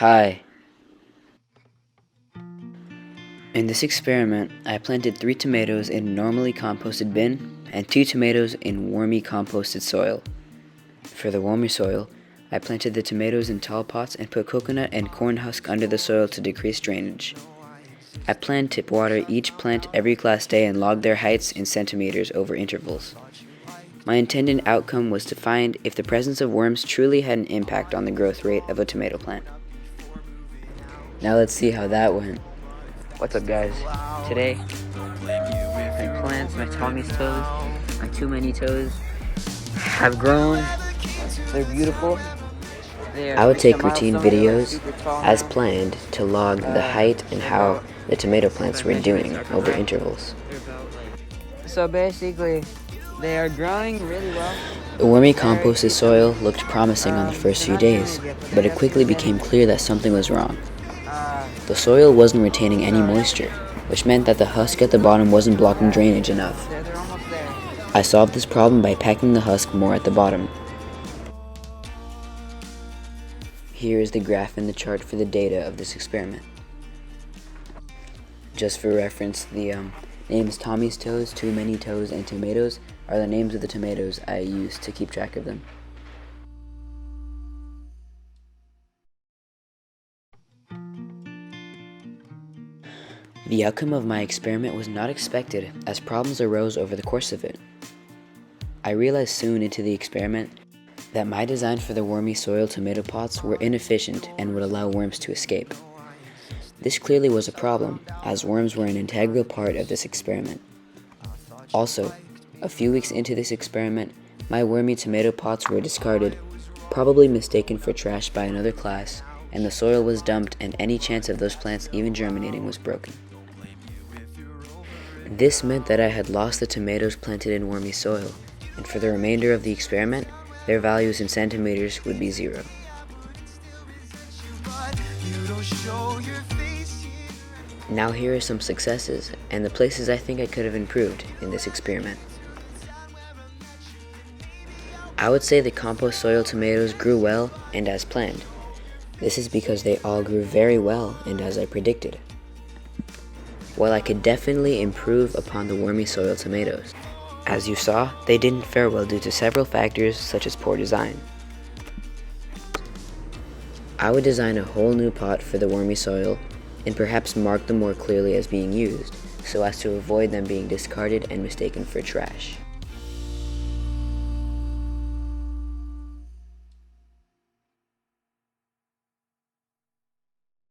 Hi. In this experiment, I planted 3 tomatoes in a normally composted bin and 2 tomatoes in wormy composted soil. For the wormy soil, I planted the tomatoes in tall pots and put coconut and corn husk under the soil to decrease drainage. I planned to water each plant every class day and log their heights in centimeters over intervals. My intended outcome was to find if the presence of worms truly had an impact on the growth rate of a tomato plant. Now let's see how that went. What's up, guys? Today, my plants, my Tommy's toes, my too many toes have grown. They're beautiful. I would take routine videos as planned to log the height and how the tomato plants were doing over intervals. So basically, they are growing really well. The wormy composted soil looked promising on the first few days, but it quickly became clear that something was wrong. The soil wasn't retaining any moisture, which meant that the husk at the bottom wasn't blocking drainage enough. I solved this problem by packing the husk more at the bottom. Here is the graph and the chart for the data of this experiment. Just for reference, the names Tommy's toes, too many toes, and tomatoes are the names of the tomatoes I used to keep track of them. The outcome of my experiment was not expected, as problems arose over the course of it. I realized soon into the experiment that my design for the wormy soil tomato pots were inefficient and would allow worms to escape. This clearly was a problem, as worms were an integral part of this experiment. Also, a few weeks into this experiment, my wormy tomato pots were discarded, probably mistaken for trash by another class, and the soil was dumped and any chance of those plants even germinating was broken. This meant that I had lost the tomatoes planted in wormy soil, and for the remainder of the experiment, their values in centimeters would be 0. Now here are some successes, and the places I think I could have improved in this experiment. I would say the compost soil tomatoes grew well and as planned. This is because they all grew very well and as I predicted. While I could definitely improve upon the wormy soil tomatoes. As you saw, they didn't fare well due to several factors such as poor design. I would design a whole new pot for the wormy soil and perhaps mark them more clearly as being used, so as to avoid them being discarded and mistaken for trash.